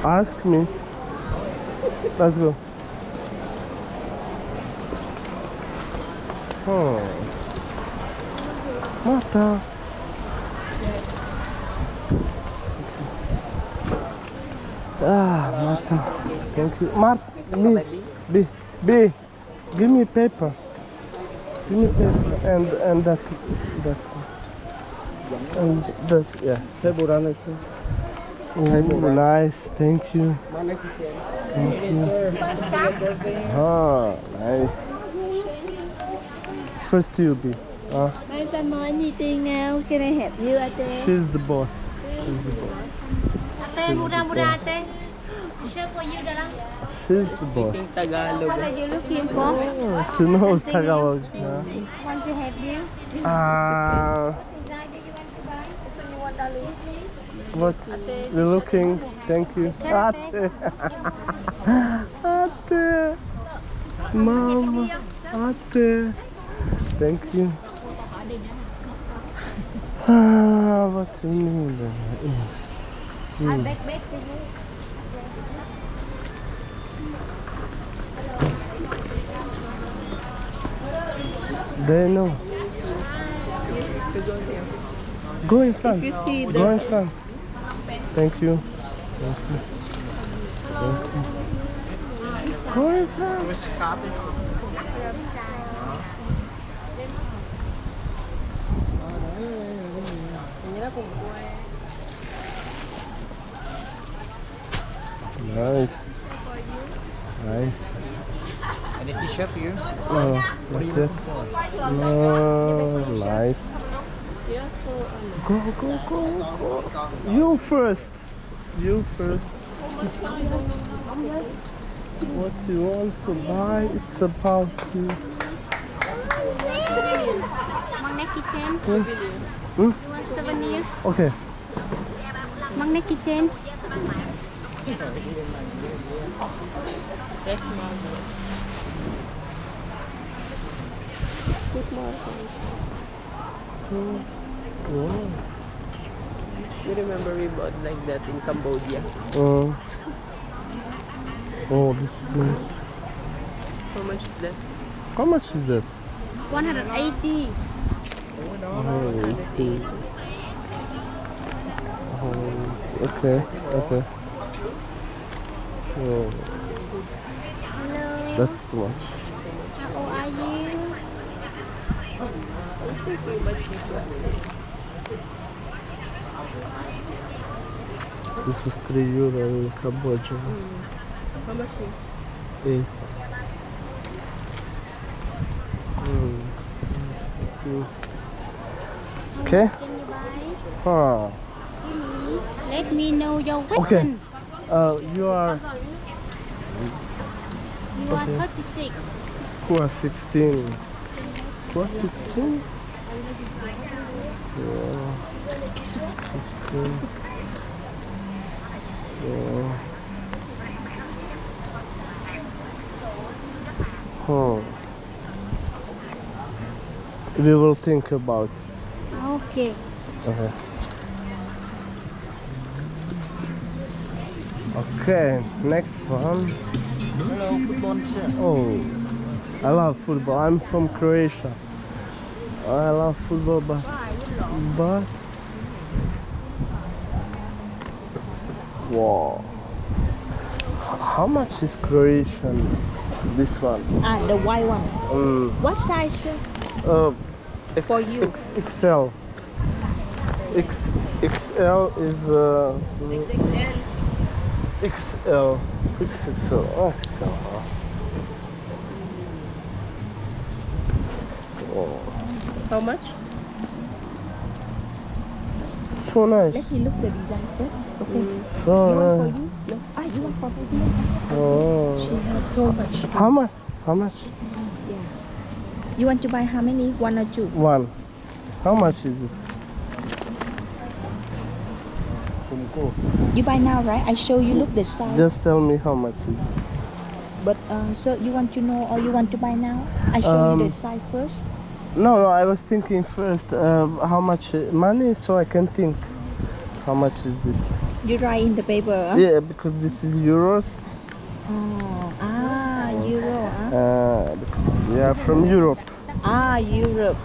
Ask me. Let's go. Oh. Marta. Ah, Marta. Thank you. Marta, B. Give me paper. Give me paper and that. And that, yes. Oh, nice. Thank you. Thank you. Ah, nice. First you be. Bây giờ nói gì tiền nào? Cái này hẹp như anh tê. She's the boss. She's the boss. Ate, mura ate. Share for you dalang. She's the boss. Tagalog. What are you looking for? Oh, she knows Tagalog. Want to help you? What you're looking? Thank you. Ate. Ate. Mama. Ate. Thank you. What you need is. I back for you. They know. Go in front. If you see Go in front. Thank you. Thank you. Thank you. Go in front. Nice. Nice. Any t-shirt for you? No, not yet. No, nice. Go. You first. You first. What you want to buy? It's about you. Magnet kitchen. Hmm? You want souvenir? Okay. Magnet kitchen. Oh. You remember we bought like that in Cambodia? Oh, this is nice. How much is that? How much is that? 180. Oh, 80. Oh, okay. Oh, Hello. that's too much. How old are you? This was €3 in Cambodia. How much? 8. Okay. Can you buy? Huh. Let me know your Okay. question. You are You are 36. who are 16. Who are 16? Yeah. 16. Yeah. Oh. We will think about it. Okay. Okay. Okay, next one. Hello, football shirt. Oh, I love football. I'm from Croatia. I love football, but wow. How much is Croatian? This one. The white one. What size? For you. XL. XL is XL. XL. Oh, How much? so nice. Let me look the design first. Okay. So nice. No. You want for me? Oh. She has so much. How much? How much? Yeah. You want to buy how many? One or two? One. How much is it? You buy now, right? I show you. Look the size. Just tell me how much is it. But so you want to know or you want to buy now? I show you the size first. No, I was thinking first how much money so I can think. How much is this? You write in the paper. Huh? Yeah, because this is euros. Oh, euro. Because we are from Europe. Europe.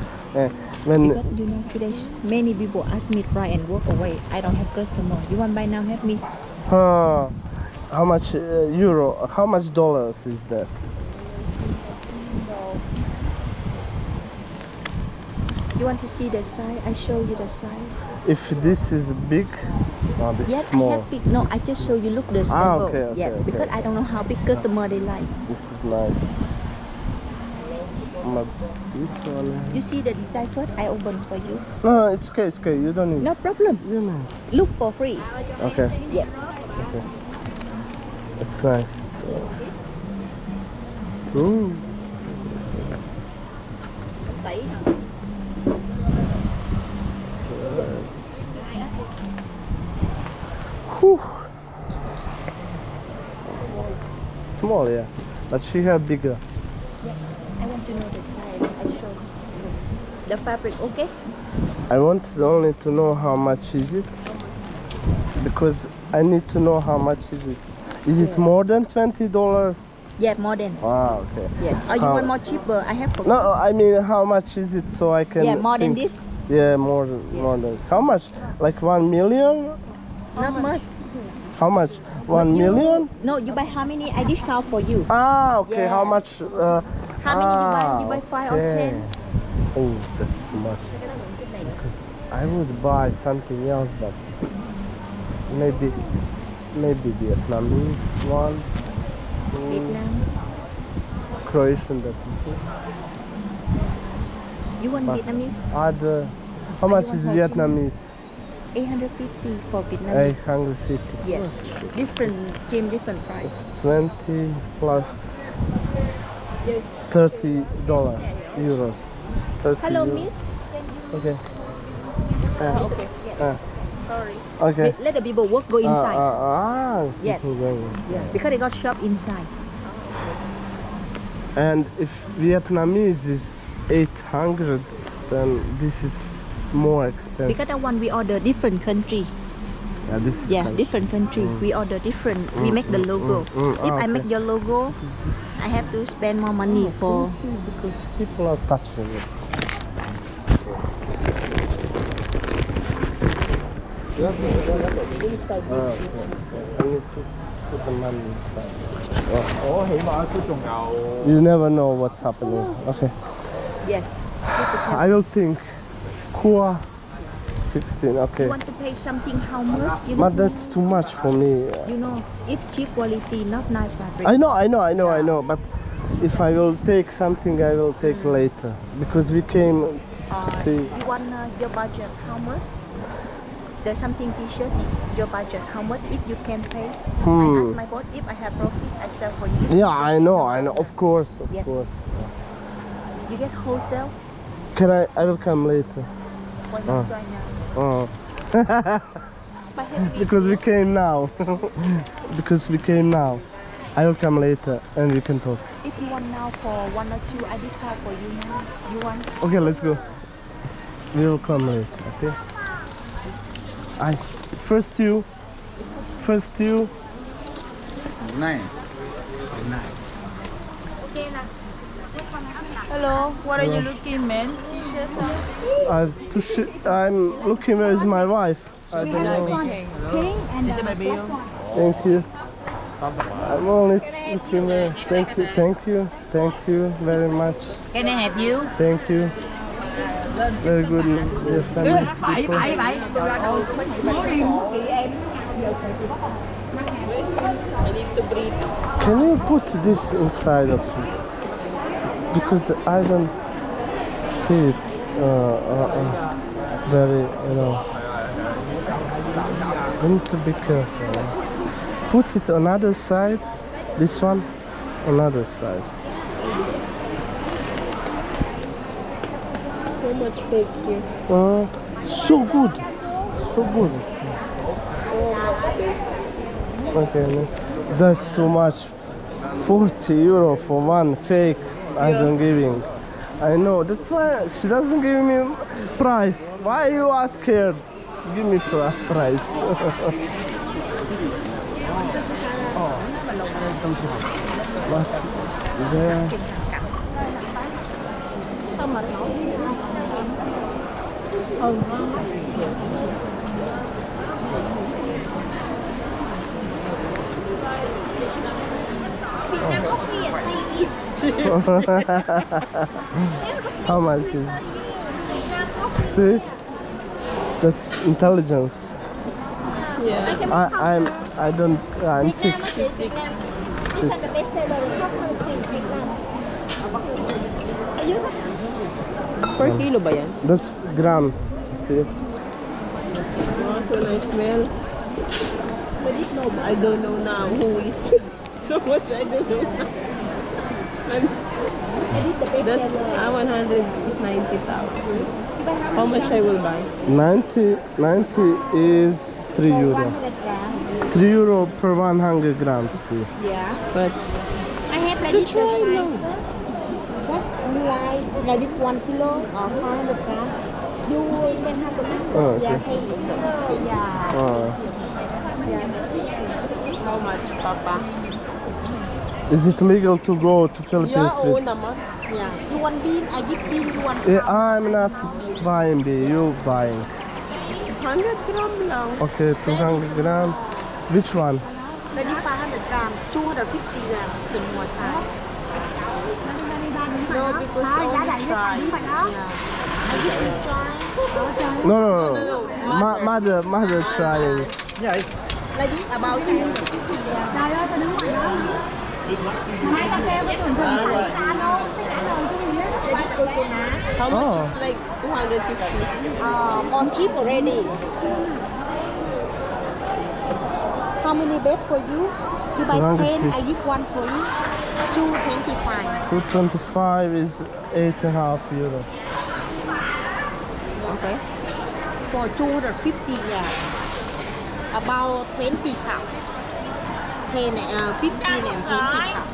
When Because you know today many people ask me to try and walk away. I don't have customer. You want buy now? Help me. how much euro? How much dollars is that? You want to see the size? I show you the size. If this is big, this Yes, is small. I have big. No, I just show you. Look the stable. Okay, okay. Because I don't know how big customer they like. This is nice. But this one. You see the design first? I open for you. No, it's okay. It's okay. You don't need. No problem. You know. Look for free. Okay. Yeah. Okay. It's nice. Ooh. Whew. Small, yeah. But she had bigger. I want to know the size. I show you. The fabric, okay? I want only to know how much is it, because I need to know how much is it. Is it more than $20? Yeah, more than. Ah, okay. Yeah. Or you How- want more cheaper? I have for No, I mean how much is it, so I can. Yeah, more than think. this. Yeah, more than. How much? Like 1 million? Not much. How much? 1 million? No, you buy how many? I discount for you. Ah, okay. Yeah. How much? How many you buy? You buy 5 or 10? Oh, that's too much. Because I would buy something else, but maybe Vietnamese one. Vietnam. Croatian definitely. You want But Vietnamese? other. How much is want Ho Chi Minh? Vietnamese? 850 for Vietnamese. 850. Yes. Different team, different price. It's 20 plus $30 euros. 30 Hello, euros. miss. Okay. Okay. Yeah. Sorry. Okay. Let the people work go inside. Yeah. people going Yeah. inside. Because they got shop inside. And if Vietnamese is 800, then this is more expensive. Because the one we order different country. Yeah, this is Yeah, expensive. different country. We order different. We make the logo. If I make your logo, I have to spend more money for. Because people are touching it. Okay. I need to put the money inside. You never know what's happening. Okay. Yes. I will think. Kua 16. Okay. You want to pay something how much? You know, But that's too much for me. you know, if cheap quality, not nice fabric. I know. But if I will take something, I will take later, because we came to see. You want your budget how much? There's something t-shirt. Your budget how much? If you can pay. I ask my boss. If I have profit, I sell for you. Yeah, I know. Of course. Yes. You get wholesale. Can I will come later. Why not try now? Oh. But help me. Because we came now. Because we came now. I will come later and we can talk. If you want now for 1 or 2, I discount for you now. You want? Okay, let's go. We will come later, okay? First you. Hello, what are you looking, man? I'm looking where is my wife. I don't know. Thank you. I'm only looking there. Thank you very much. Can I help you? Thank you. Very good. Vietnamese people. Can you put this inside of you? Because I don't see it very, I need to be careful. Put it on other side. This one on other side. So much fake here. So good. Okay, no. That's too much. 40 euro for one fake. I don't giving. I know. That's why she doesn't give me price. Why you are scared? give me flat price. What? There. How much is it? See? That's intelligence. Yeah. I'm sick. Per kilo ba yan? That's grams. See? Oh, so nice smell. I don't know now who is so much. I don't know now. That's 190,000. How much I will buy? 90 is 3 euro. 3 euro per 100 grams. Please. Yeah. But I have like to this try size. now. That's like this 1 kilo or 500 grams. You can have the mix. Oh, okay. Yeah, hey. Yeah. Yeah. How much, Papa? Is it legal to go to Philippines Yeah, oo with? naman. Yeah. You want bean? I give bean. You want Yeah, I'm not buying beer, you buying. 100 gram lang. Okay, 200 grams. Which one? Like this 500 grams. 250 grams. Small size. No, because I want to try. Yeah. I give you try. No. No. Mother trying. Like this about 250 grams. Like this coconut. How much Oh. is like 250? On cheap already. How many bed for you? You buy 10, I give one for you. 225. 225 is 8.5 euro. Okay. For 250, yeah. About 20 cup. 10, 15 and 20 cup.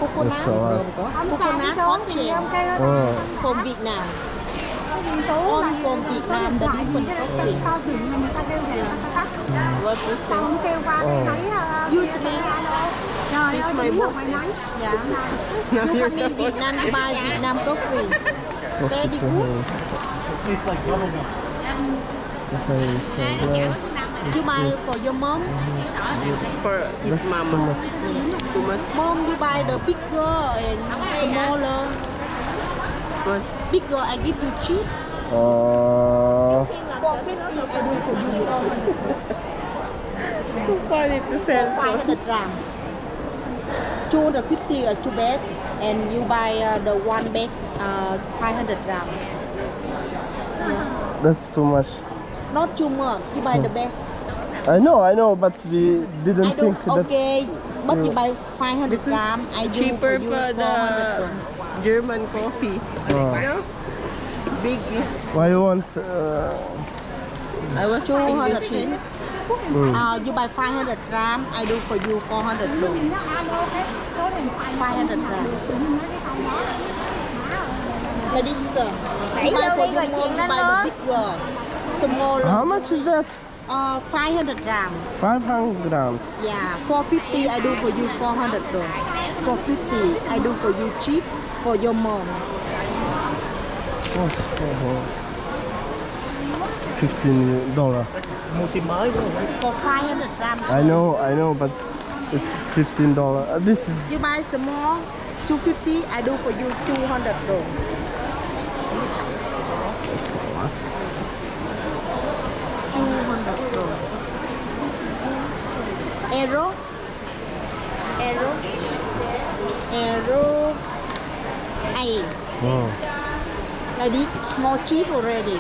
That's a lot. Coconut hot chain Oh. from Vietnam. All from Vietnam, the different coffee. What percent? Oh. Usually, This is my boss. yeah. You come in Vietnam, you buy Vietnam coffee. Coffee Very to good. have. To have for glass. You buy for your mom. For his That's too mama. much. Too much? Mom, you buy the bigger and smaller. What? Bigger, I give you cheap. Oh. For 50, I do for you. Too funny to sell. 500 gram. 250 are two bag, and you buy the one bag, 500 gram. That's too much. Not too much. You buy the best. I know, but we didn't I think don't. that. Okay, but you buy 500 gram. I do Cheaper for you for 400 the gram. German coffee. Oh. You know? Big is. Why you want? I was thinking 210. cheap. You buy 500 gram. I do for you 400 gram. 500 gram. Like this, sir. You buy for your mom. You buy the bigger, smaller. How much is that? 500 gram. 500 grams. Yeah, 450 I do for you 400 gram. 450 I do for you cheap for your mom. What's $15? For 500 grams. I know, but it's $15. This is. You buy small 250 I do for you 200 gram. That's a lot. 200 gram. Arrow. Hey, Oh. like this more cheap already.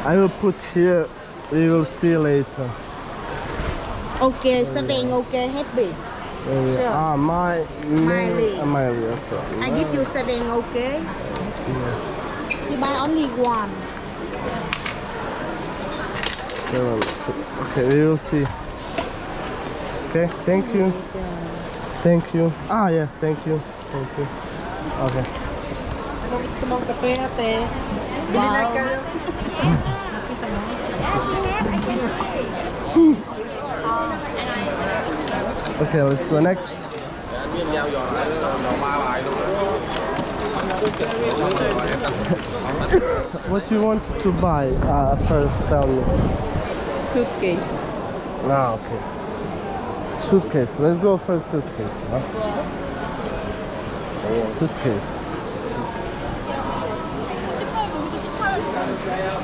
I will put here. We will see later. Okay, something okay, happy. Sure. My Miley. Miley, okay. I give you 7, okay? Yeah. You buy only one. 7. Okay, we will see. Okay, thank you. Thank you. Yeah, thank you. Okay. gusto mong kape, ate. Bili na kayo. Okay, let's go next. What you wanted to buy first, tell me. Suitcase. Ah, okay. Suitcase. Let's go for suitcase. Huh? Suitcase.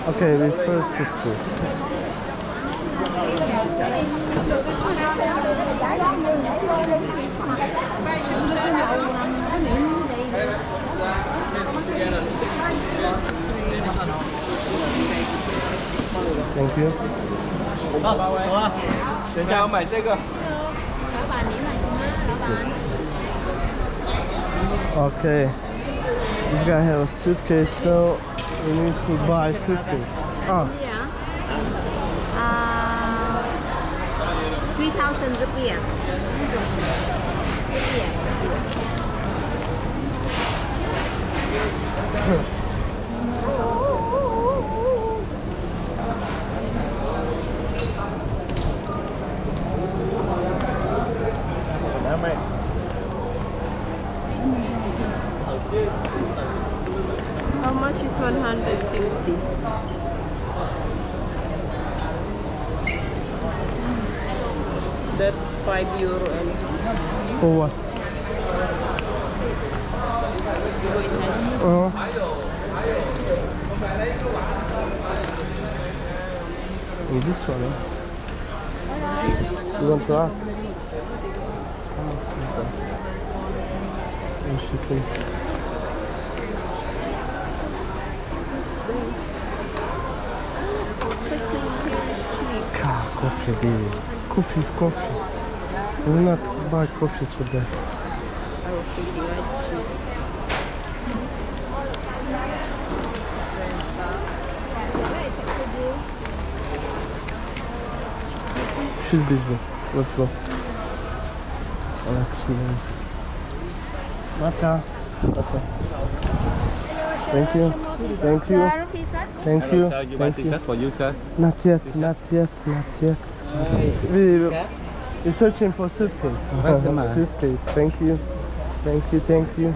Okay, we first suitcase. Thank you. 走了，等一下我买这个。 Okay. This guy has a suitcase, so we need to buy suitcase. Ah, Yeah. 3,000 rupiah. How much is 150? That's €5 and for what? And this one, huh? You want to ask? Oh, she can. Coffee, baby. Coffee is coffee. You will not buy coffee for that. I was thinking like She's busy. Let's go. Let's see. Mata. Okay. Thank you. Thank you. Thank you. Sir, you buy Thank you. t-shirt for you, sir. Not yet. Not yet. Not yet. We're searching for suitcase. Suitcase. Thank you. Thank you. Thank you.